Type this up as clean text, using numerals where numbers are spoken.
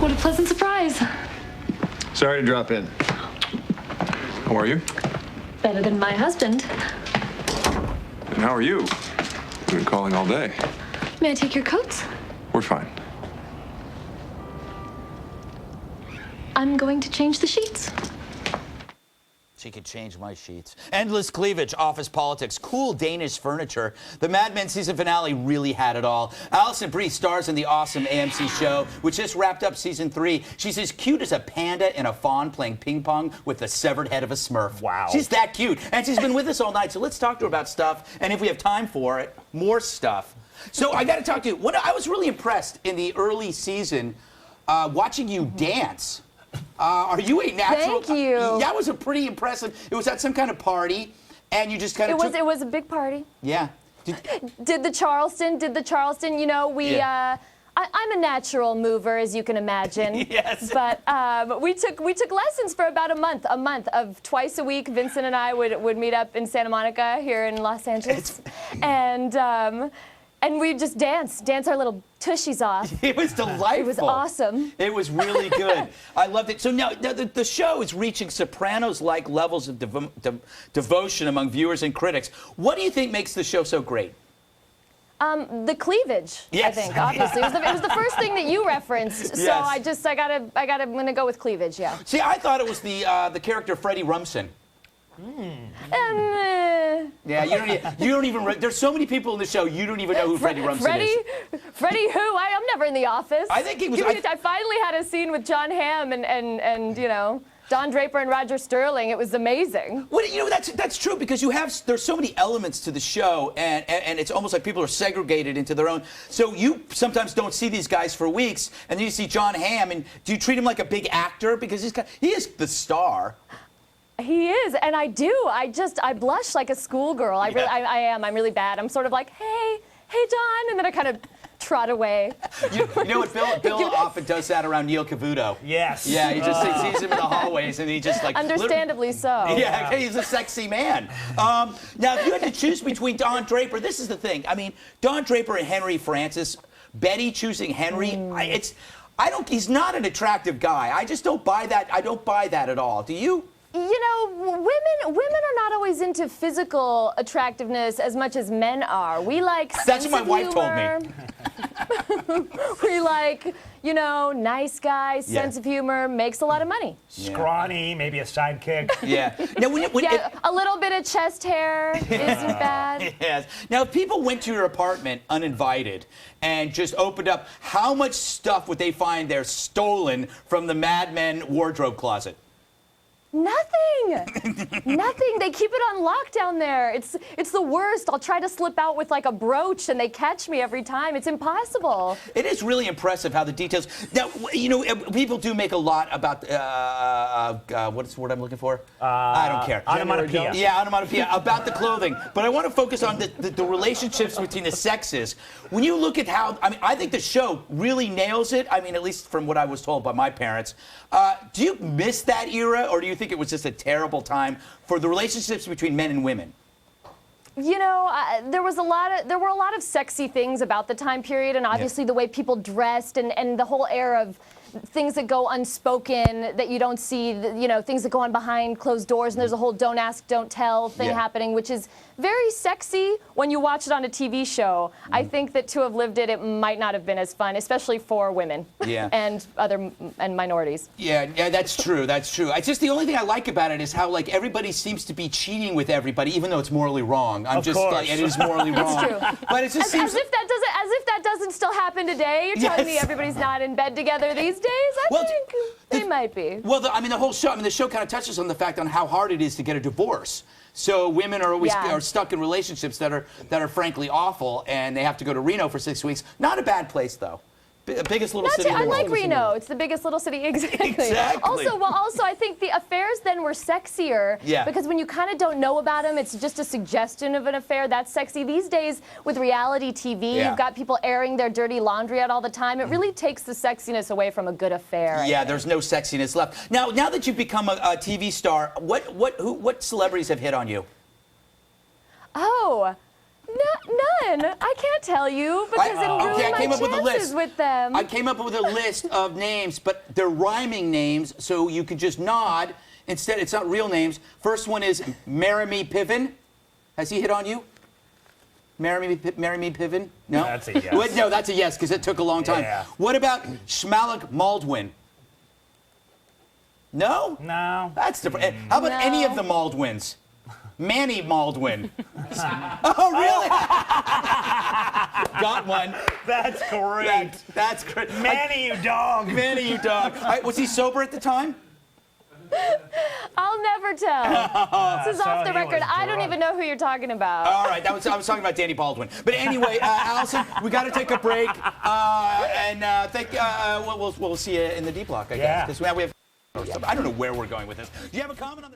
What a pleasant surprise. Sorry to drop in. How are you? Better than my husband. And how are you? You've been calling all day. May I take your coats? We're fine. I'm going to change the sheets. She could change my sheets. Endless cleavage, office politics, cool Danish furniture. The Mad Men season finale really had it all. Alison Brie stars in the awesome AMC show, which just wrapped up season 3. She's as cute as a panda and a fawn playing ping pong with the severed head of a Smurf. Wow. She's that cute. And she's been with us all night, so let's talk to her about stuff. And if we have time for it, more stuff. So I got to talk to you. I was really impressed in the early season watching you dance. Are you a natural? Thank you. That was a pretty impressive. It was at some kind of party, and you just kind of. It was a big party. Yeah. Did the Charleston? You know, we. Yeah. I'm a natural mover, as you can imagine. Yes. But we took lessons for about a month of twice a week. Vincent and I would meet up in Santa Monica here in Los Angeles, and we just dance our little tushies off. It was delightful. It was awesome. It was really good. I loved it. So now the show is reaching Sopranos-like levels of devotion among viewers and critics. What do you think makes the show so great? The cleavage, yes. I think, obviously. It was the first thing that you referenced. So Yes. I'm gonna go with cleavage, yeah. See, I thought it was the character Freddie Rumsen. Yeah, you don't even. There's so many people in the show, you don't even know who Freddie Rumsen is. Freddie who? I'm never in the office. I think he was. I finally had a scene with John Hamm and you know, Don Draper and Roger Sterling. It was amazing. Well, you know, that's true because there's so many elements to the show, and it's almost like people are segregated into their own. So you sometimes don't see these guys for weeks, and then you see John Hamm, and do you treat him like a big actor because he is the star? He is, and I do. I blush like a schoolgirl. I am. I'm really bad. I'm sort of like, hey, John, and then I kind of trot away. You know what? Bill often does that around Neil Cavuto. Yes. Yeah, he just sees him in the hallways, and he just like. Understandably so. Yeah, he's a sexy man. Now, if you had to choose between Don Draper, this is the thing. I mean, Don Draper and Henry Francis. Betty choosing Henry. He's not an attractive guy. I just don't buy that. I don't buy that at all. Do you? You know, women are not always into physical attractiveness as much as men are. We like That's what my wife told me. We like, you know, nice guy, sense of humor, makes a lot of money. Scrawny, maybe a sidekick. Yeah. Now, a little bit of chest hair isn't bad. Yes. Now, if people went to your apartment uninvited and just opened up, how much stuff would they find there stolen from the Mad Men wardrobe closet? Nothing. Nothing. They keep it on lock down there. It's the worst. I'll try to slip out with like a brooch, and they catch me every time. It's impossible. It is really impressive how the details. Now, you know, people do make a lot about what's the word I'm looking for? I don't care. Onomatopoeia. Yeah, onomatopoeia about the clothing. But I want to focus on the relationships between the sexes. When you look at how, I think the show really nails it. I mean, at least from what I was told by my parents. Do you miss that era, or do you think it was just a terrible time for the relationships between men and women? You know, there were a lot of sexy things about the time period, and obviously the way people dressed and the whole era of things that go unspoken that you don't see, you know, things that go on behind closed doors, and there's a whole don't ask, don't tell thing happening, which is very sexy when you watch it on a TV show. I think that to have lived it, it might not have been as fun, especially for women and minorities. Yeah, that's true. That's true. It's just the only thing I like about it is how like everybody seems to be cheating with everybody, even though it's morally wrong. Of course. It is morally wrong. It's true. But it just seems as if that doesn't still happen today. You're telling me everybody's not in bed together these days? I think they might be. Well, the show kind of touches on the fact on how hard it is to get a divorce. So women are always are stuck in relationships that are frankly awful, and they have to go to Reno for 6 weeks. Not a bad place though. Biggest little city in the I world. like Reno. It's the biggest little city. Exactly. Also, I think the affairs then were sexier. Yeah. Because when you kind of don't know about them, it's just a suggestion of an affair. That's sexy. These days, with reality TV, you've got people airing their dirty laundry out all the time. It really takes the sexiness away from a good affair. Yeah, there's no sexiness left. Now that you've become a TV star, what celebrities have hit on you? Oh. None. I can't tell you because it'll ruin Okay, I my came up with a chances list. with them. I came up with a list of names, but they're rhyming names, so you could just nod. Instead, it's not real names. First one is Marry Me Piven. Has he hit on you? Marry Me Piven? No? That's a yes. No, that's a yes, because it took a long time. Yeah. What about Schmalik Maldwin? No? No. That's different. How about any of the Maldwins? Manny Maldwin. Oh, really? Got one. That's great. That's great. Manny, you dog. Manny, you dog. Was he sober at the time? I'll never tell. This is So off the he record. was I don't drunk. even know who you're talking about. All right, I was talking about Danny Baldwin. But anyway, Allison, we got to take a break, we'll see you in the D block, I guess, Yeah. because we have. I don't know where we're going with this. Do you have a comment on